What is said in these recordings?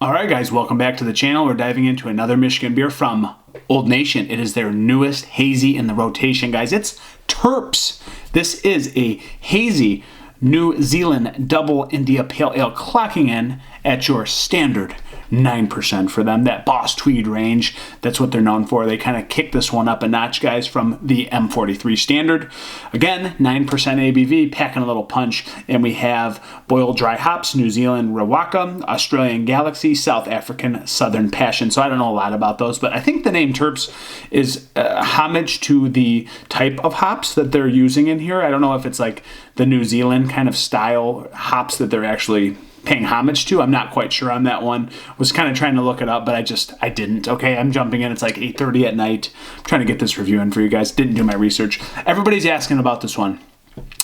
All right, guys, welcome back to the channel. We're diving into another Michigan beer from Old Nation. It is their newest hazy in the rotation, guys. It's Turps. This is a hazy New Zealand double India Pale Ale, clocking in at your standard 9% for them. That Boss Tweed range, that's what they're known for. They kind of kick this one up a notch, guys, from the M43 standard. Again, 9% ABV, packing a little punch. And we have boiled dry hops, New Zealand Rawaka, Australian Galaxy, South African Southern Passion. So I don't know a lot about those, but I think the name Turps is homage to the type of hops that they're using in here. I don't know if it's like the New Zealand kind of style hops that they're actually paying homage to. I'm not quite sure on that one. Was kind of trying to look it up, but I didn't. Okay, I'm jumping in. It's like 8:30 at night. I'm trying to get this review in for you guys. Didn't do my research. Everybody's asking about this one.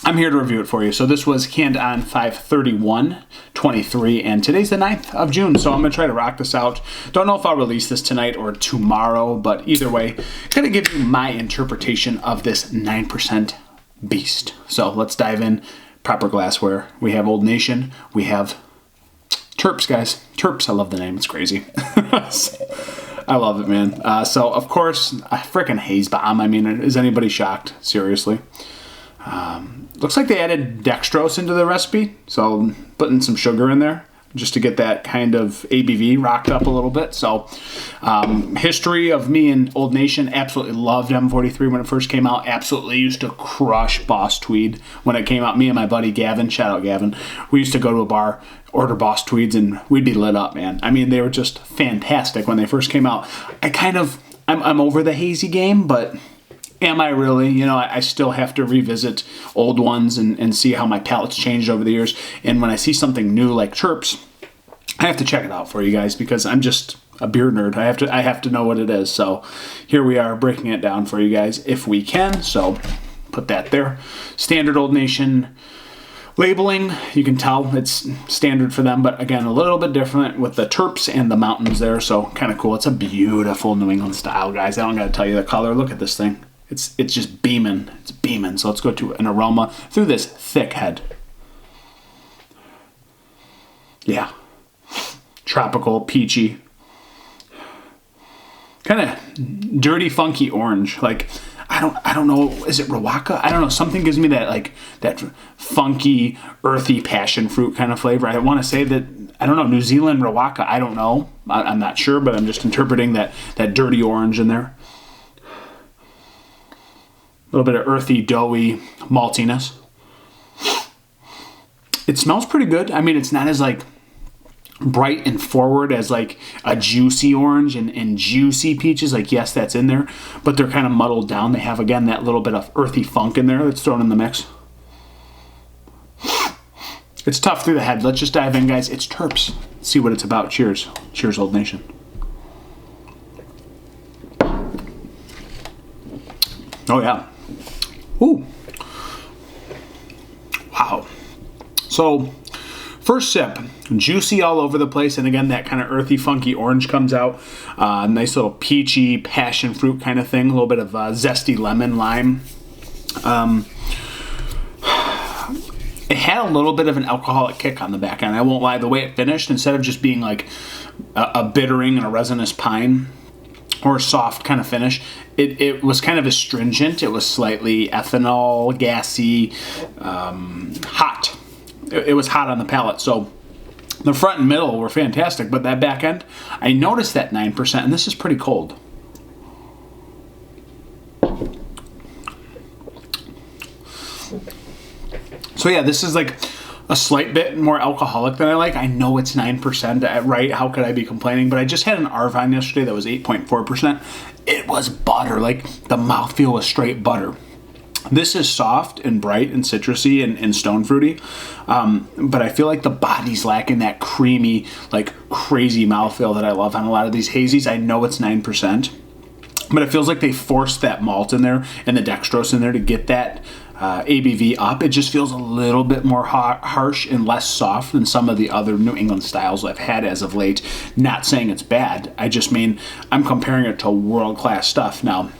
I'm here to review it for you. So this was canned on 5/31/23, and today's the 9th of June, so I'm going to try to rock this out. Don't know if I'll release this tonight or tomorrow, but either way, going to give you my interpretation of this 9% beast. So let's dive in. Proper glassware. We have Old Nation. We have Turps, guys. Turps, I love the name. It's crazy. I love it, man. So, of course, a freaking haze bomb. I mean, is anybody shocked? Seriously. Looks like they added dextrose into the recipe, so putting some sugar in there just to get that kind of ABV rocked up a little bit. So, history of me and Old Nation, absolutely loved M43 when it first came out. Absolutely used to crush Boss Tweed when it came out. Me and my buddy Gavin, shout out Gavin, we used to go to a bar, order Boss Tweeds, and we'd be lit up, man. I mean, they were just fantastic when they first came out. I'm over the hazy game, but am I really? You know, I still have to revisit old ones and see how my palate's changed over the years. And when I see something new like Turps, I have to check it out for you guys because I'm just a beer nerd. I have to know what it is. So here we are breaking it down for you guys if we can. So put that there. Standard Old Nation labeling, you can tell it's standard for them, but again, a little bit different with the Turps and the mountains there. So kind of cool. It's a beautiful New England style, guys. I don't got to tell you the color. Look at this thing. It's just beaming. It's beaming. So let's go to an aroma through this thick head. Yeah. Tropical, peachy. Kind of dirty, funky orange. Like, I don't know. Is it Rawaka? I don't know. Something gives me that funky, earthy passion fruit kind of flavor. I want to say that, I don't know, New Zealand Rawaka. I don't know. I'm not sure, but I'm just interpreting that dirty orange in there. A little bit of earthy, doughy maltiness. It smells pretty good. I mean, it's not as like bright and forward as like a juicy orange and juicy peaches. Like, yes, that's in there, but they're kind of muddled down. They have, again, that little bit of earthy funk in there that's thrown in the mix. It's tough through the head. Let's just dive in, guys. It's Turps. Let's see what it's about. Cheers. Cheers, Old Nation. Oh, yeah. Ooh. Wow. So, first sip, juicy all over the place, and again, that kind of earthy, funky orange comes out. Nice little peachy, passion fruit kind of thing. A little bit of zesty lemon, lime. It had a little bit of an alcoholic kick on the back end. I won't lie, the way it finished, instead of just being like a bittering and a resinous pine, or a soft kind of finish, it was kind of astringent. It was slightly ethanol, gassy, hot. It was hot on the palate. So the front and middle were fantastic, but that back end, I noticed that 9%, and this is pretty cold. So yeah, this is like a slight bit more alcoholic than I like. I know it's 9%, right? How could I be complaining? But I just had an Arvine yesterday that was 8.4%. It was butter. Like, the mouthfeel was straight butter. This is soft and bright and citrusy and stone fruity, but I feel like the body's lacking that creamy, like, crazy mouthfeel that I love on a lot of these hazies. I know it's 9%, but it feels like they forced that malt in there and the dextrose in there to get that ABV up. It just feels a little bit more harsh and less soft than some of the other New England styles I've had as of late. Not saying it's bad. I just mean I'm comparing it to world-class stuff. Now,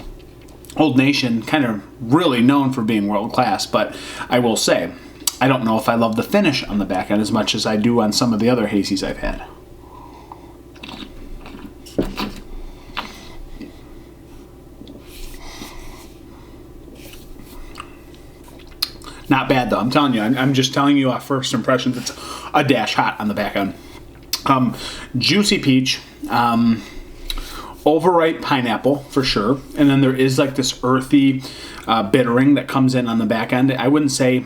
Old Nation, kind of really known for being world-class, but I will say, I don't know if I love the finish on the back end as much as I do on some of the other hazies I've had. Not bad though. I'm telling you. I'm just telling you off first impressions. It's a dash hot on the back end. Juicy peach. Overripe pineapple for sure, and then there is like this earthy bittering that comes in on the back end. I wouldn't say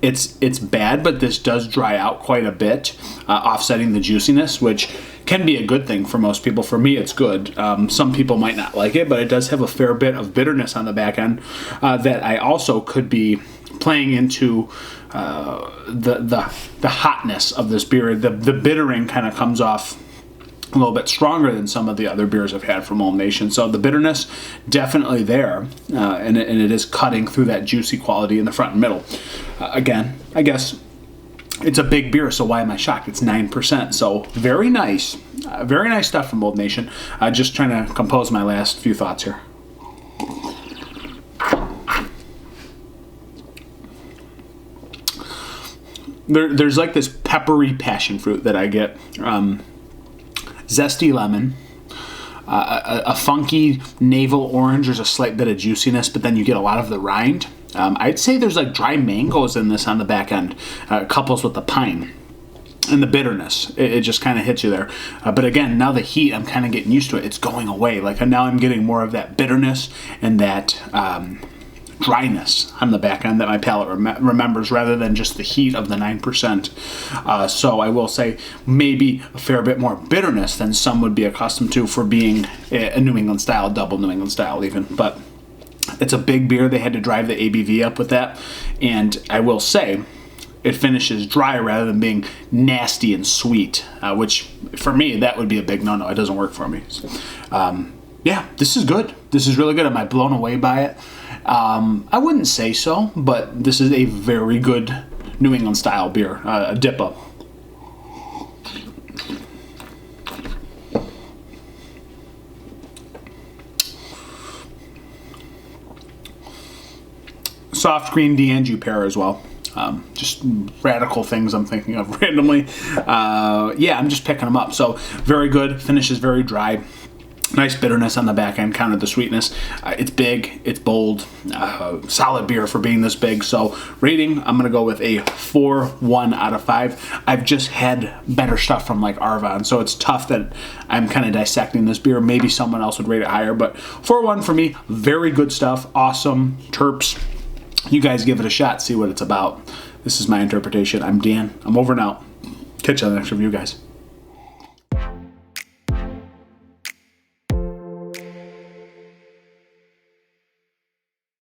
it's bad, but this does dry out quite a bit, offsetting the juiciness, which can be a good thing for most people. For me, it's good. Some people might not like it, but it does have a fair bit of bitterness on the back end that I also could be playing into the hotness of this beer. The bittering kind of comes off a little bit stronger than some of the other beers I've had from Old Nation. So the bitterness definitely there, and it is cutting through that juicy quality in the front and middle. Again, I guess it's a big beer, so why am I shocked? It's 9%, so very nice stuff from Old Nation. Just trying to compose my last few thoughts here. There's like this peppery passion fruit that I get. Zesty lemon, a funky navel orange. There's a slight bit of juiciness, but then you get a lot of the rind. I'd say there's like dry mangoes in this on the back end, couples with the pine. And the bitterness, it just kind of hits you there. But again, now the heat, I'm kind of getting used to it. It's going away. Like now I'm getting more of that bitterness and that dryness on the back end that my palate remembers, rather than just the heat of the 9%. So I will say maybe a fair bit more bitterness than some would be accustomed to for being a New England style, double New England style even. But it's a big beer. They had to drive the ABV up with that. And I will say it finishes dry rather than being nasty and sweet, which for me, that would be a big no-no. It doesn't work for me. So, yeah, this is good. This is really good. Am I blown away by it? I wouldn't say so, but this is a very good New England style beer, a Dipa. Soft green D'Anjou pear as well. Just radical things I'm thinking of randomly. Yeah, I'm just picking them up. So very good. Finishes very dry. Nice bitterness on the back end, kind of the sweetness. It's big, it's bold, solid beer for being this big. So rating, I'm going to go with a 4.1 out of 5. I've just had better stuff from like Arvon, so it's tough that I'm kind of dissecting this beer. Maybe someone else would rate it higher, but 4.1 for me. Very good stuff. Awesome. Turps. You guys give it a shot, see what it's about. This is my interpretation. I'm Dan. I'm over and out. Catch you on the next review, guys.